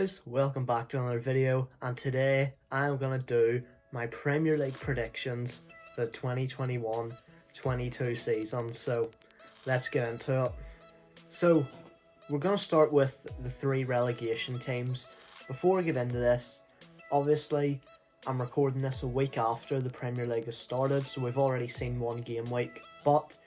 guys, welcome back to another video, and today I'm going to do my Premier League predictions for the 2021-22 season. So let's get into it. So we're going to start with the three relegation teams. Before I get into this, obviously I'm recording this a week after the Premier League has started, so we've already seen one game week, but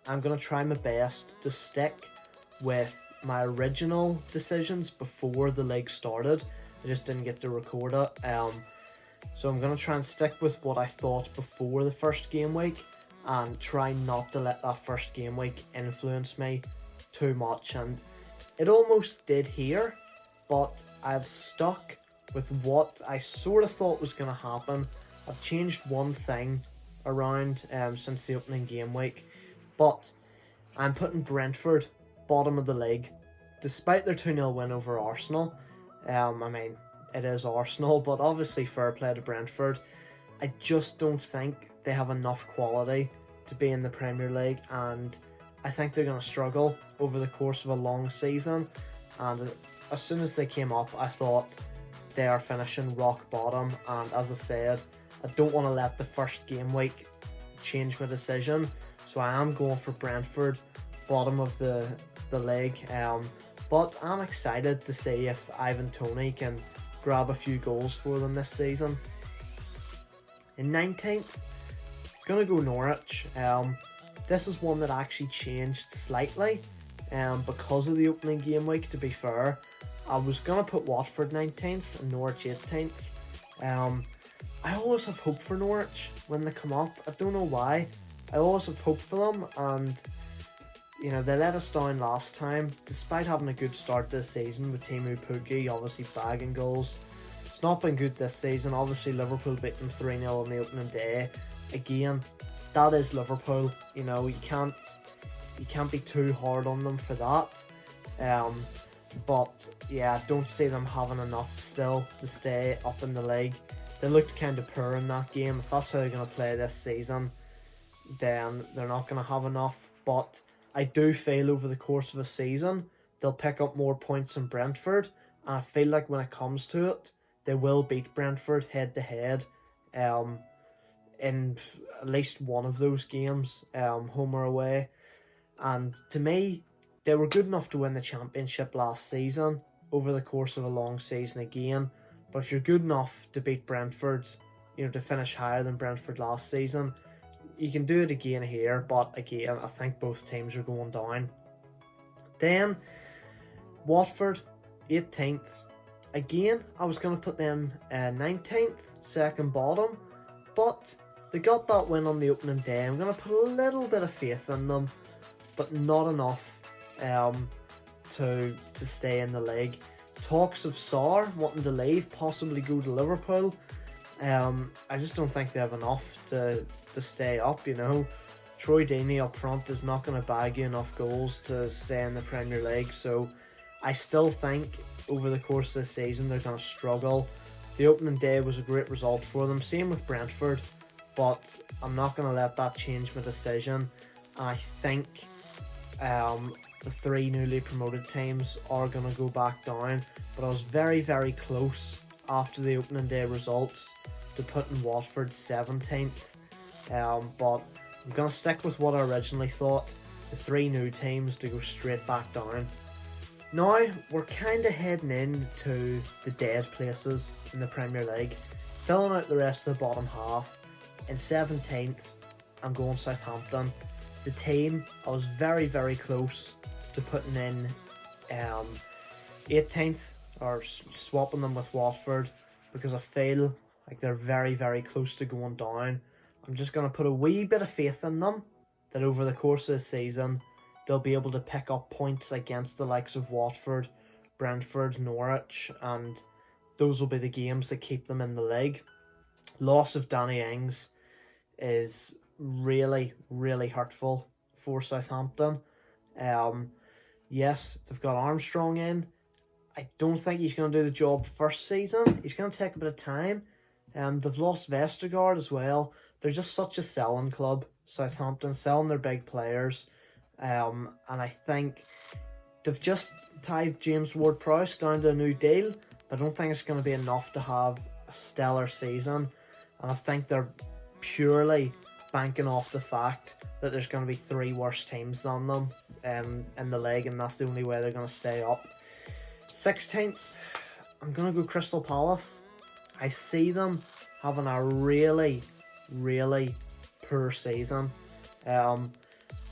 I'm going to try my best to stick with my original decisions before the league started. I just didn't get to record it. So I'm going to try and stick with what I thought before the first game week and try not to let that first game week influence me too much. And it almost did here, but I've stuck with what I sort of thought was going to happen. I've changed one thing around since the opening game week, but I'm putting Brentford bottom of the league, despite their 2-0 win over Arsenal. I mean, it is Arsenal, but obviously fair play to Brentford. I just don't think they have enough quality to be in the Premier League, and I think they're going to struggle over the course of a long season. And as soon as they came up, I thought they are finishing rock bottom, and as I said, I don't want to let the first game week change my decision, so I am going for Brentford bottom of the league. But I'm excited to see if Ivan Toney can grab a few goals for them this season. In 19th, gonna go Norwich. This is one that actually changed slightly because of the opening game week, to be fair. I was gonna put Watford 19th and Norwich 18th. I always have hope for Norwich when they come up. I don't know why. I always have hope for them, and you know, they let us down last time, despite having a good start this season with Timu Pukki obviously bagging goals. It's not been good this season. Obviously Liverpool beat them 3-0 on the opening day. Again, that is Liverpool. You know, you can't be too hard on them for that. But yeah, I don't see them having enough still to stay up in the league. They looked kind of poor in that game. If that's how they're going to play this season, then they're not going to have enough. But I do feel over the course of a season, they'll pick up more points than Brentford. And I feel like when it comes to it, they will beat Brentford head to head in at least one of those games, home or away. And to me, they were good enough to win the championship last season over the course of a long season again. But if you're good enough to beat Brentford, you know, to finish higher than Brentford last season, you can do it again here. But again, I think both teams are going down. Then Watford 18th. Again, I was going to put them 19th, second bottom, but they got that win on the opening day. I'm going to put a little bit of faith in them, but not enough to stay in the league. Talks of Sarr wanting to leave, possibly go to Liverpool. I just don't think they have enough to stay up, you know. Troy Deeney up front is not going to bag you enough goals to stay in the Premier League, so I still think over the course of the season they're going to struggle. The opening day was a great result for them, same with Brentford, but I'm not going to let that change my decision. I think the three newly promoted teams are going to go back down, but I was very, very close after the opening day results to putting Watford 17th. But I'm going to stick with what I originally thought, the three new teams to go straight back down. Now, we're kind of heading into the dead places in the Premier League, filling out the rest of the bottom half. In 17th, I'm going Southampton. The team I was very, very close to putting in 18th, or swapping them with Watford, because I feel like they're very, very close to going down. I'm just going to put a wee bit of faith in them that over the course of the season they'll be able to pick up points against the likes of Watford, Brentford, Norwich, and those will be the games that keep them in the league. Loss of Danny Ings is really, really hurtful for Southampton. Yes, they've got Armstrong in. I don't think he's going to do the job first season. He's going to take a bit of time. They've lost Vestergaard as well. They're just such a selling club, Southampton, selling their big players. And I think they've just tied James Ward-Prowse down to a new deal. but I don't think it's going to be enough to have a stellar season. And I think they're purely banking off the fact that there's going to be 3 worse teams than them in the league, and that's the only way they're going to stay up. 16th, I'm going to go Crystal Palace. I see them having a really, really poor season.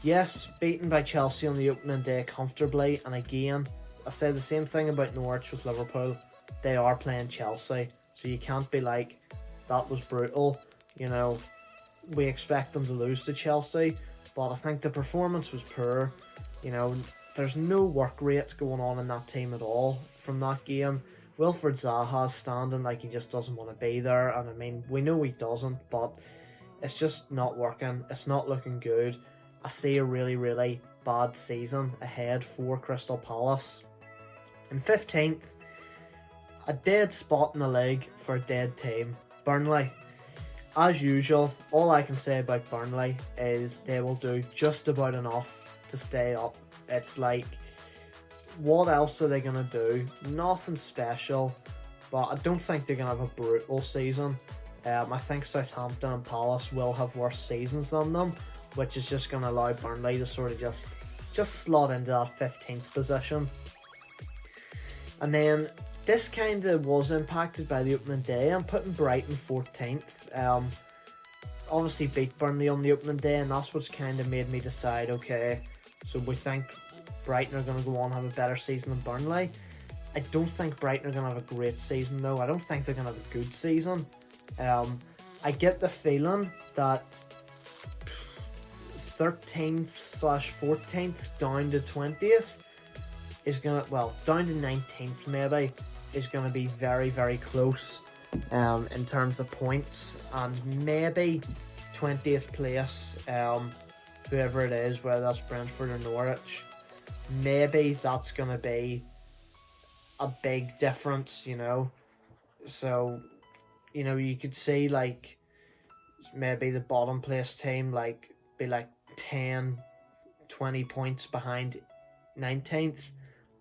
Yes, beaten by Chelsea on the opening day comfortably, and again, I say the same thing about Norwich with Liverpool. They are playing Chelsea, so you can't be like, that was brutal. You know, we expect them to lose to Chelsea, but I think the performance was poor. You know, there's no work rate going on in that team at all from that game. Wilfred Zaha's standing like he just doesn't want to be there, and I mean, we know he doesn't, but it's just not working. It's not looking good. I see a really, really bad season ahead for Crystal Palace. In 15th, a dead spot in the league for a dead team, Burnley. As usual, all I can say about Burnley is they will do just about enough to stay up. It's like, what else are they going to do? Nothing special, but I don't think they're going to have a brutal season. I think Southampton and Palace will have worse seasons than them, which is just going to allow Burnley to sort of just slot into that 15th position. And then this kind of was impacted by the opening day. I'm putting Brighton 14th. Obviously beat Burnley on the opening day, and that's what's kind of made me decide, okay, so we think Brighton are going to go on and have a better season than Burnley. I don't think Brighton are going to have a great season though. I don't think they're going to have a good season. I get the feeling that 13th/14th down to 20th is going to, well, down to 19th maybe, is going to be very, very close in terms of points, and maybe 20th place, whoever it is, whether that's Brentford or Norwich, maybe that's going to be a big difference, you know. So, you know, you could see like maybe the bottom place team like be like 10-20 points behind 19th,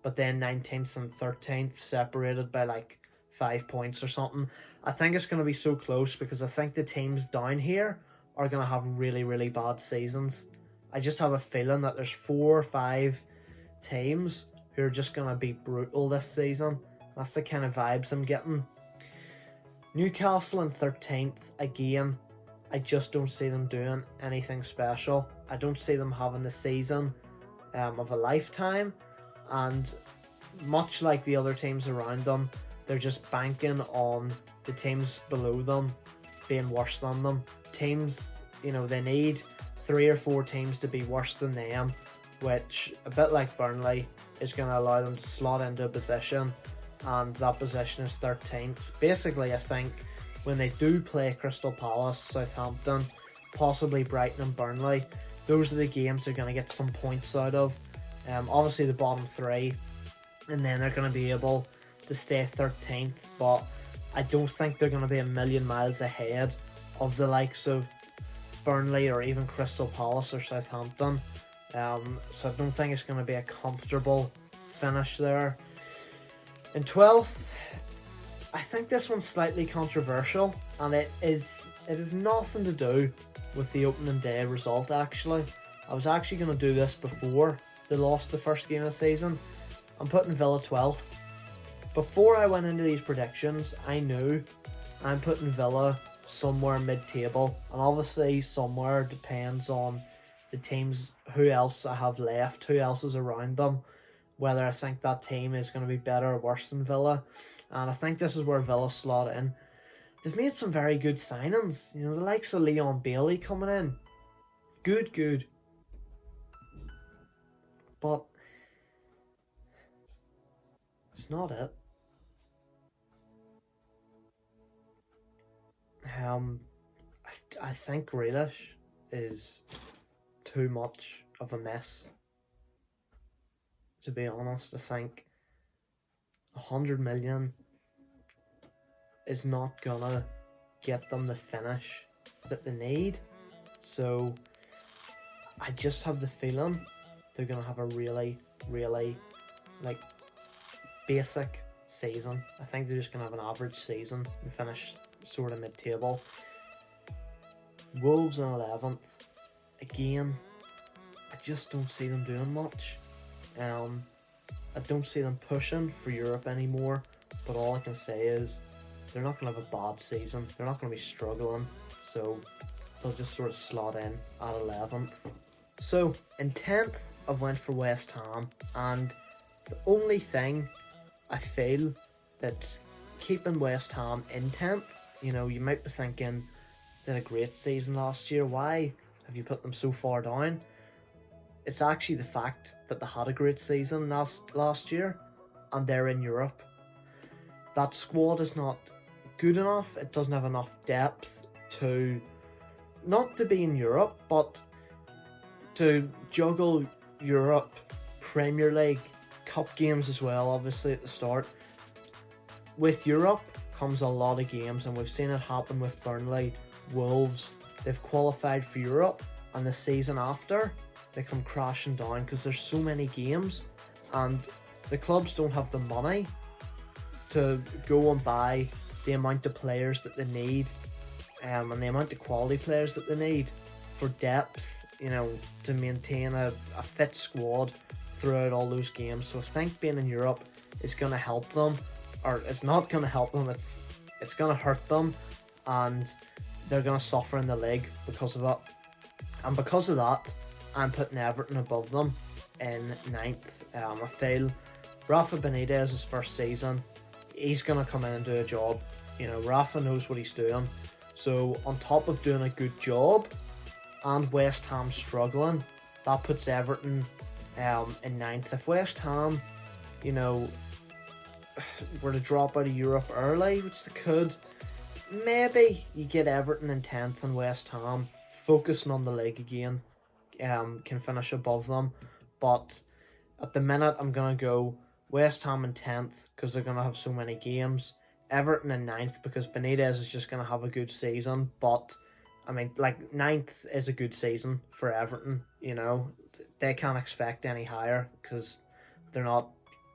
but then 19th and 13th separated by like 5 points or something. I think it's going to be so close because I think the teams down here are going to have really, really bad seasons. I just have a feeling that there's 4 or 5 teams who are just going to be brutal this season. That's the kind of vibes I'm getting. Newcastle in 13th, again, I just don't see them doing anything special. I don't see them having the season of a lifetime, and much like the other teams around them, they're just banking on the teams below them being worse than them. Teams, you know, they need 3 or 4 teams to be worse than them, which, a bit like Burnley, is going to allow them to slot into a position, and that position is 13th. Basically, I think when they do play Crystal Palace, Southampton, possibly Brighton and Burnley, those are the games they're going to get some points out of. Obviously the bottom 3, and then they're going to be able to stay 13th, but I don't think they're going to be a million miles ahead of the likes of Burnley or even Crystal Palace or Southampton. So I don't think it's going to be a comfortable finish there. In 12th, I think this one's slightly controversial, and it is nothing to do with the opening day result actually. I was actually going to do this before they lost the first game of the season. I'm putting Villa 12th. Before I went into these predictions, I knew I'm putting Villa somewhere mid-table, and obviously somewhere depends on the teams, who else I have left, who else is around them, whether I think that team is going to be better or worse than Villa. And I think this is where Villa slot in. They've made some very good signings. You know, the likes of Leon Bailey coming in. Good. But it's not it. I think Grealish is too much of a mess. To be honest, I think 100 million is not gonna get them the finish that they need. So I just have the feeling they're gonna have a really, really like basic season. I think they're just going to have an average season and finish sort of mid-table. Wolves in 11th. Again, I just don't see them doing much. I don't see them pushing for Europe anymore, but all I can say is they're not going to have a bad season. They're not going to be struggling, so they'll just sort of slot in at 11th. So in 10th, I've went for West Ham, and the only thing I feel that's keeping West Ham in 10th, you might be thinking, they had a great season last year, why have you put them so far down? It's actually the fact that they had a great season last year, and they're in Europe. That squad is not good enough, it doesn't have enough depth to, not to be in Europe, but to juggle Europe, Premier League, Cup games as well, obviously at the start. With Europe comes a lot of games, and we've seen it happen with Burnley, Wolves. They've qualified for Europe, and the season after, they come crashing down because there's so many games, and the clubs don't have the money to go and buy the amount of players that they need, and the amount of quality players that they need for depth, to maintain a fit squad throughout all those games. So I think being in Europe is going to help them, or it's not going to help them, it's going to hurt them, and they're going to suffer in the league because of it. And because of that, I'm putting Everton above them in 9th. I feel Rafa Benitez's first season, he's going to come in and do a job. Rafa knows what he's doing. So on top of doing a good job, and West Ham struggling, that puts Everton in 9th. If West Ham, were to drop out of Europe early, which they could, maybe you get Everton in 10th and West Ham, focusing on the league again, can finish above them. But at the minute, I'm going to go West Ham in 10th because they're going to have so many games. Everton in 9th because Benitez is just going to have a good season, but 9th is a good season for Everton. They can't expect any higher because they're not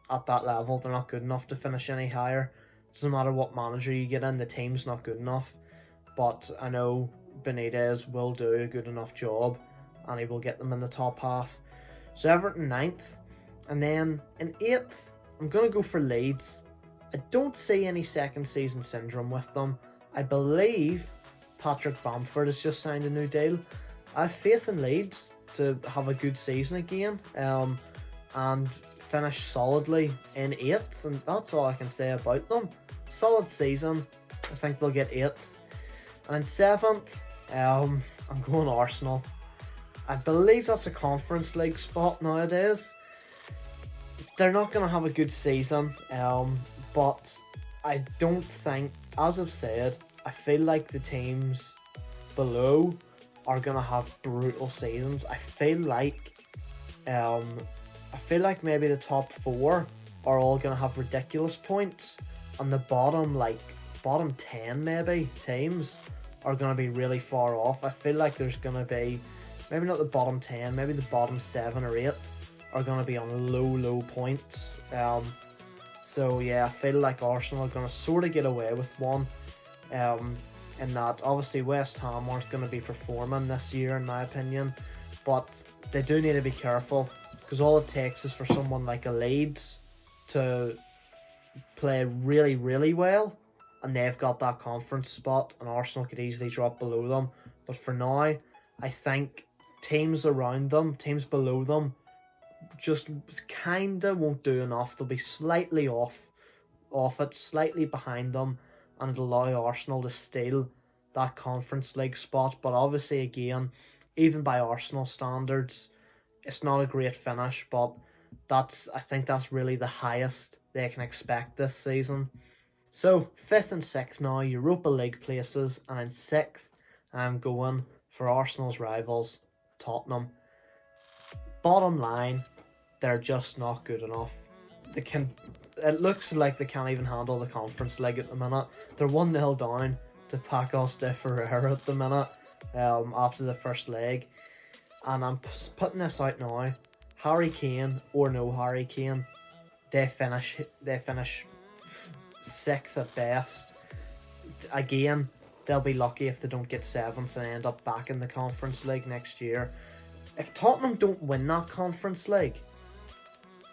at that level. They're not good enough to finish any higher. Doesn't matter what manager you get in, the team's not good enough. But I know Benitez will do a good enough job, and he will get them in the top half. So Everton 9th, and then in 8th, I'm going to go for Leeds. I don't see any second season syndrome with them. I believe Patrick Bamford has just signed a new deal. I have faith in Leeds to have a good season again, and finish solidly in 8th, and that's all I can say about them. Solid season. I think they'll get 8th. And in 7th, I'm going Arsenal. I believe that's a Conference League spot nowadays. They're not going to have a good season, but I don't think, as I've said, I feel like the teams below are going to have brutal seasons. I feel like maybe the top 4 are all going to have ridiculous points, and the bottom 10 maybe teams are going to be really far off. I feel like there's going to be, maybe not the bottom 10, maybe the bottom 7 or 8 are going to be on low points. So yeah, I feel like Arsenal are going to sort of get away with one. In that, obviously West Ham aren't going to be performing this year in my opinion, but they do need to be careful, because all it takes is for someone like a Leeds to play really well, and they've got that conference spot, and Arsenal could easily drop below them. But for now, I think teams around them, teams below them, just kinda won't do enough. They'll be slightly off it, slightly behind them, and it'll allow Arsenal to steal that Conference League spot. But obviously, again, even by Arsenal standards, it's not a great finish, but I think that's really the highest they can expect this season. So 5th and 6th now, Europa League places, and in 6th, I'm going for Arsenal's rivals, Tottenham. Bottom line, they're just not good enough. It looks like they can't even handle the Conference League at the minute. They're 1-0 down to Pacos de Ferreira at the minute, after the first leg. And I'm putting this out now. Harry Kane or no Harry Kane, they finish 6th at best. Again, they'll be lucky if they don't get 7th and end up back in the Conference League next year. If Tottenham don't win that Conference League,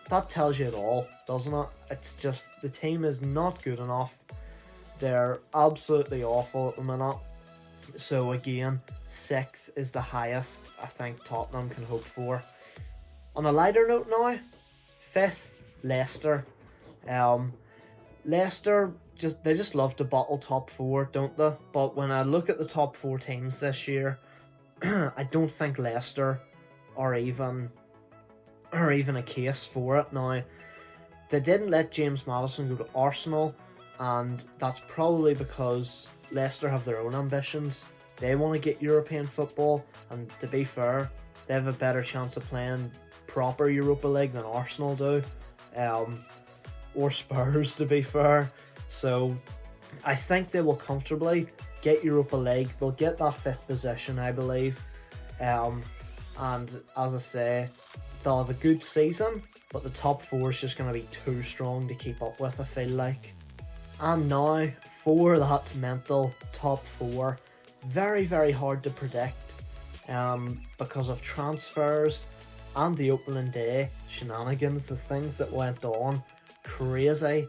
that tells you it all, doesn't it? It's just the team is not good enough. They're absolutely awful at the minute. So again, 6th is the highest I think Tottenham can hope for. On a lighter note now, 5th, Leicester. Leicester, they just love to bottle top 4, don't they? But when I look at the top 4 teams this year, I don't think Leicester are even a case for it. Now, they didn't let James Maddison go to Arsenal, and that's probably because Leicester have their own ambitions. They want to get European football, and to be fair, they have a better chance of playing proper Europa League than Arsenal do, or Spurs, to be fair. So I think they will comfortably get Europa League. They'll get that 5th position, I believe, and as I say, they'll have a good season, but the top 4 is just going to be too strong to keep up with, I feel like. And now for that mental top 4, very, very hard to predict because of transfers and the opening day shenanigans, the things that went on, crazy.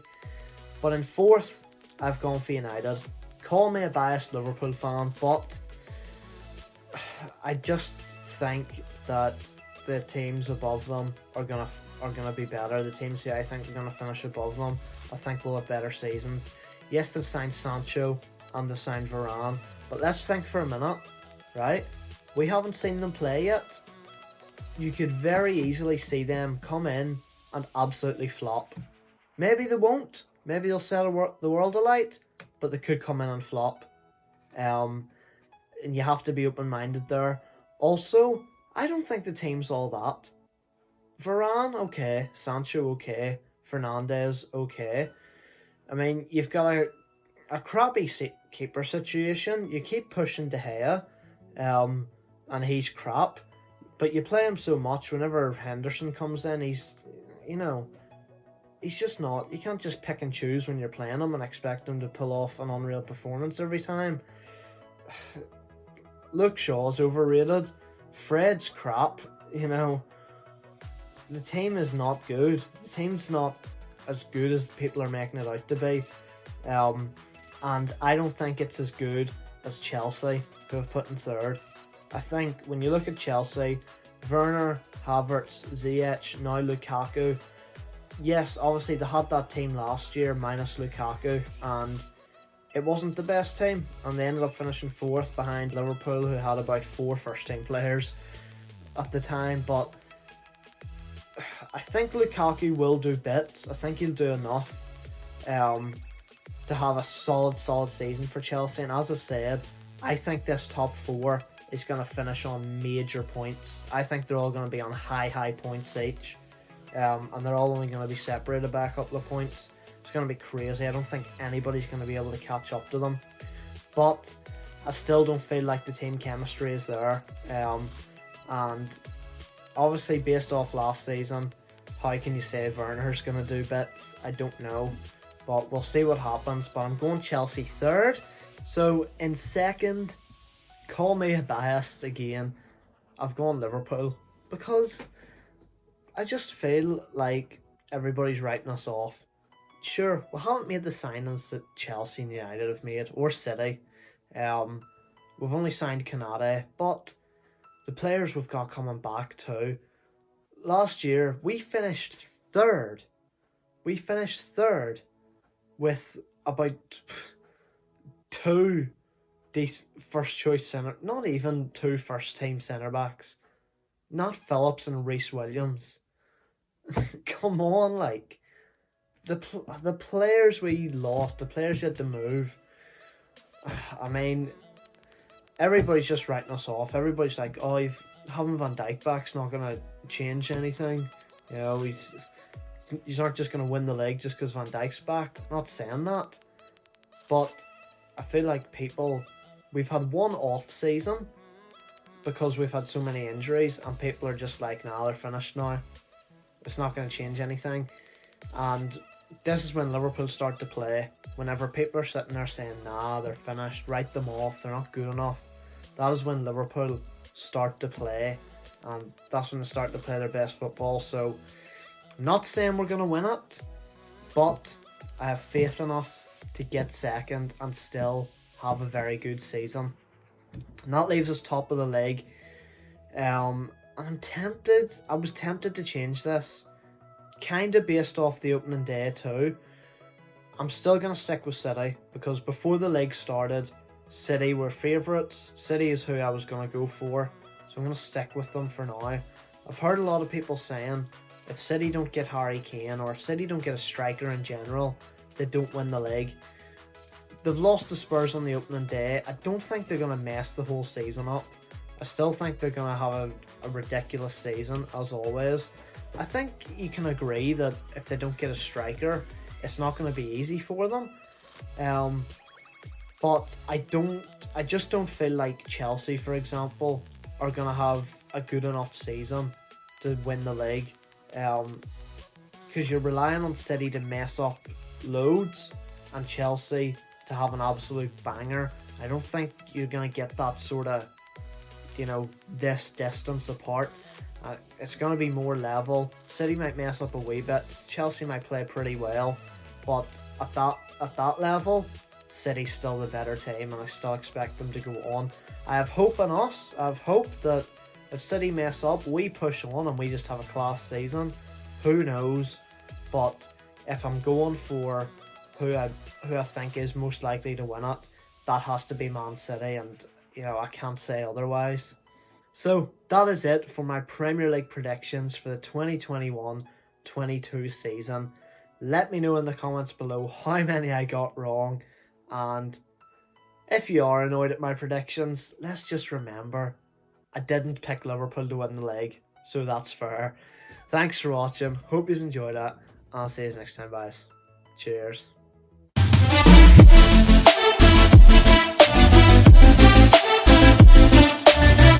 But in 4th, I've gone for United. Call me a biased Liverpool fan, but I just think that the teams above them are gonna be better. The teams who I think are gonna finish above them, I think will have better seasons. Yes, they've signed Sancho and they've signed Varane, but let's think for a minute, right? We haven't seen them play yet. You could very easily see them come in and absolutely flop. Maybe they won't. Maybe they'll set the world alight, but they could come in and flop. And you have to be open-minded there. Also, I don't think the team's all that. Varane, okay. Sancho, okay. Fernandes, okay. I mean, you've got a crappy keeper situation. You keep pushing De Gea, and he's crap. But you play him so much, whenever Henderson comes in, he's just not. You can't just pick and choose when you're playing him and expect him to pull off an unreal performance every time. Luke Shaw's overrated. Fred's crap. The team is not good. The team's not as good as people are making it out to be. And I don't think it's as good as Chelsea, who have put in 3rd. I think when you look at Chelsea, Werner, Havertz, Ziyech, now Lukaku. Yes, obviously they had that team last year minus Lukaku, and it wasn't the best team, and they ended up finishing 4th behind Liverpool, who had about 4 first-team players at the time. But I think Lukaku will do bits. I think he'll do enough to have a solid season for Chelsea. And as I've said, I think this top 4 is going to finish on major points. I think they're all going to be on high points each, and they're all only going to be separated by a couple of points. It's going to be crazy. I don't think anybody's going to be able to catch up to them. But I still don't feel like the team chemistry is there. And obviously, based off last season, how can you say Werner's going to do bits? I don't know. But we'll see what happens. But I'm going Chelsea 3rd. So in 2nd, call me a biased again, I've gone Liverpool, because I just feel like everybody's writing us off. Sure, we haven't made the signings that Chelsea and United have made, or City. We've only signed Kanate, but the players we've got coming back too. Last year, we finished 3rd. We finished 3rd with about 2 first choice centre, not even 2 first team centre backs. Nat Phillips and Reece Williams. Come on, like the players we lost, the players you had to move. I mean, everybody's just writing us off. Everybody's like, oh, having Van Dijk back's not gonna change anything. You aren't just gonna win the league just because Van Dijk's back. I'm not saying that, but I feel like we've had one off season because we've had so many injuries, and people are just like, nah, they're finished now. It's not going to change anything. And this is when Liverpool start to play. Whenever people are sitting there saying, nah, they're finished, write them off, they're not good enough, that is when Liverpool start to play, and that's when they start to play their best football. So, I'm not saying we're going to win it, but I have faith in us to get second and still have a very good season. And that leaves us top of the league. I was tempted to change this, kind of based off the opening day too. I'm still going to stick with City, because before the league started, City were favourites. City is who I was going to go for, so I'm going to stick with them for now. I've heard a lot of people saying if City don't get Harry Kane, or if City don't get a striker in general, they don't win the league. They've lost to Spurs on the opening day. I don't think they're going to mess the whole season up. I still think they're going to have a ridiculous season, as always. I think you can agree that if they don't get a striker, it's not going to be easy for them. But I just don't feel like Chelsea, for example, are going to have a good enough season to win the league. Because you're relying on City to mess up loads and Chelsea to have an absolute banger. I don't think you're going to get that sort of, this distance apart. It's going to be more level. City might mess up a wee bit. Chelsea might play pretty well. But at that level, City's still the better team, and I still expect them to go on. I have hope in us. I have hope that if City mess up, we push on and we just have a class season. Who knows? But if I'm going for who I think is most likely to win it, that has to be Man City, and I can't say otherwise. So that is it for my Premier League predictions for the 2021-22 season. Let me know in the comments below how many I got wrong, and if you are annoyed at my predictions, let's just remember I didn't pick Liverpool to win the league, so that's fair. Thanks for watching, hope you enjoyed it, and I'll see you next time, guys. Cheers.